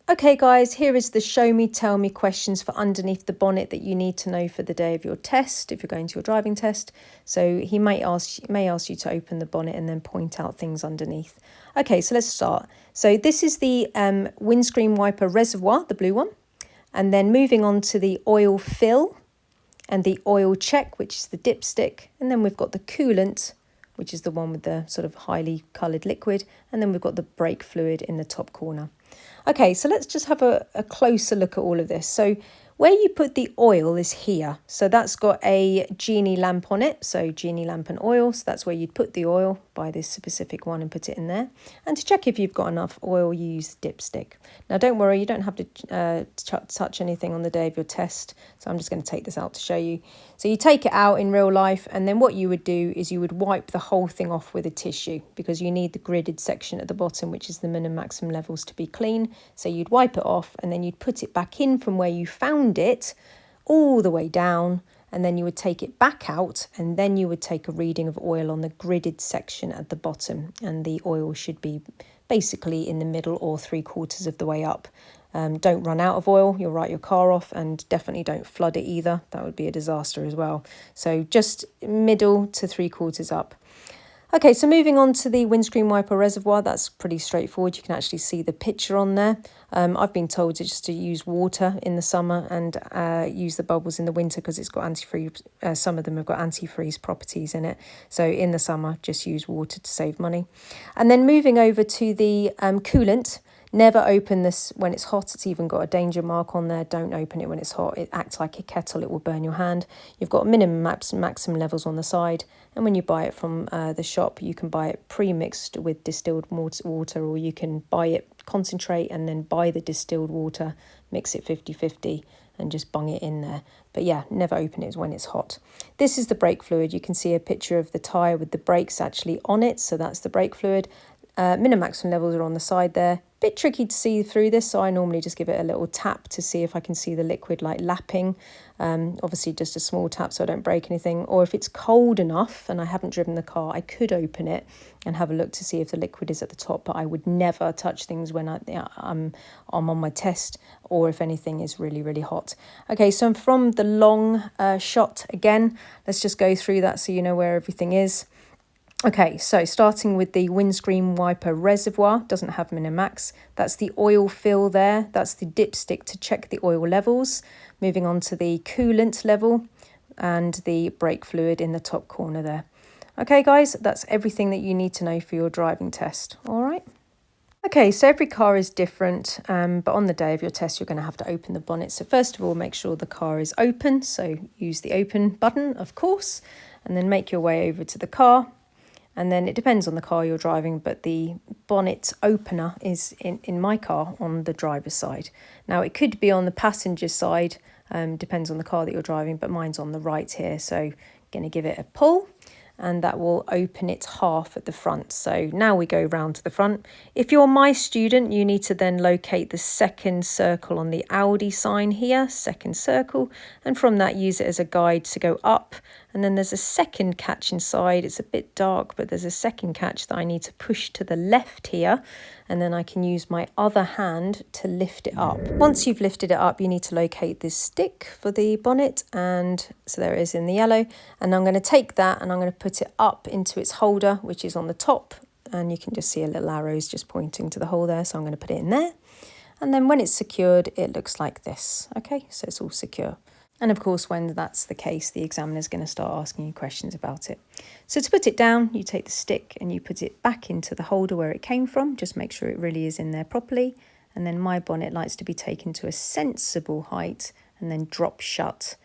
Okay guys, here is the show me, tell me questions for underneath the bonnet that you need to know for the day of your test, if you're going to your driving test. So he may ask you to open the bonnet and then point out things underneath. Okay, so let's start. So this is the windscreen wiper reservoir, the blue one. And then moving on to the oil fill and the oil check, which is the dipstick. And then we've got the coolant, which is the one with the sort of highly coloured liquid. And then we've got the brake fluid in the top corner. Okay, so let's just have a closer look at all of this. So where you put the oil is here. So that's got a genie lamp on it. So genie lamp and oil. So that's where you'd put the oil, buy this specific one and put it in there. And to check if you've got enough oil, you use the dipstick. Now, don't worry, you don't have to touch anything on the day of your test. So I'm just going to take this out to show you. So you take it out in real life, and then what you would do is you would wipe the whole thing off with a tissue, because you need the gridded section at the bottom, which is the minimum maximum levels, to be clean. So you'd wipe it off and then you'd put it back in from where you found it all the way down, and then you would take it back out, and then you would take a reading of oil on the gridded section at the bottom, and the oil should be basically in the middle or 3/4 of the way up. Don't run out of oil, you'll write your car off, and definitely don't flood it either. That would be a disaster as well. So just middle to 3/4 up. Okay, so moving on to the windscreen wiper reservoir, that's pretty straightforward. You can actually see the picture on there. I've been told to use water in the summer and use the bubbles in the winter, because it's got antifreeze. Some of them have got antifreeze properties in it. So in the summer, just use water to save money. And then moving over to the coolant. Never open this when it's hot. It's even got a danger mark on there. Don't open it when it's hot. It acts like a kettle. It will burn your hand. You've got minimum maximum levels on the side. And when you buy it from the shop, you can buy it pre-mixed with distilled water, or you can buy it concentrate and then buy the distilled water, mix it 50-50 and just bung it in there. But yeah, never open it when it's hot. This is the brake fluid. You can see a picture of the tyre with the brakes actually on it. So that's the brake fluid. Minimum maximum levels are on the side there. Bit tricky to see through this, so I normally just give it a little tap to see if I can see the liquid like lapping. Obviously just a small tap so I don't break anything. Or if it's cold enough and I haven't driven the car, I could open it and have a look to see if the liquid is at the top. But I would never touch things when I'm on my test, or if anything is really, really hot. Okay, so from the long shot again, let's just go through that so you know where everything is. Okay, so starting with the windscreen wiper reservoir, doesn't have min-max. That's the oil fill there. That's the dipstick to check the oil levels. Moving on to the coolant level and the brake fluid in the top corner there. Okay, guys, that's everything that you need to know for your driving test. All right. Okay, so every car is different, but on the day of your test, you're going to have to open the bonnet. So first of all, make sure the car is open. So use the open button, of course, and then make your way over to the car. And then it depends on the car you're driving, but the bonnet opener is in my car on the driver's side. Now, it could be on the passenger side, depends on the car that you're driving, but mine's on the right here. So going to give it a pull, and that will open it half at the front. So now we go round to the front. If you're my student, you need to then locate the second circle on the Audi sign here, second circle, and from that use it as a guide to go up. And then there's a second catch inside. It's a bit dark, but there's a second catch that I need to push to the left here, and then I can use my other hand to lift it up. Once you've lifted it up, you need to locate this stick for the bonnet, and so there it is in the yellow. And I'm going to take that and I'm going to put it up into its holder, which is on the top, and you can just see a little arrows just pointing to the hole there. So I'm going to put it in there, and then when it's secured, it looks like this. Okay, so it's all secure. And of course, when that's the case, the examiner is going to start asking you questions about it. So to put it down, you take the stick and you put it back into the holder where it came from. Just make sure it really is in there properly. And then my bonnet likes to be taken to a sensible height and then drop shut.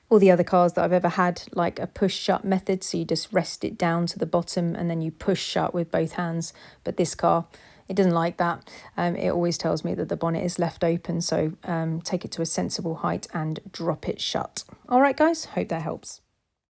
All the other cars that I've ever had like a push shut method. So you just rest it down to the bottom and then you push shut with both hands. But this car, it doesn't like that. It always tells me that the bonnet is left open. So take it to a sensible height and drop it shut. All right, guys, hope that helps.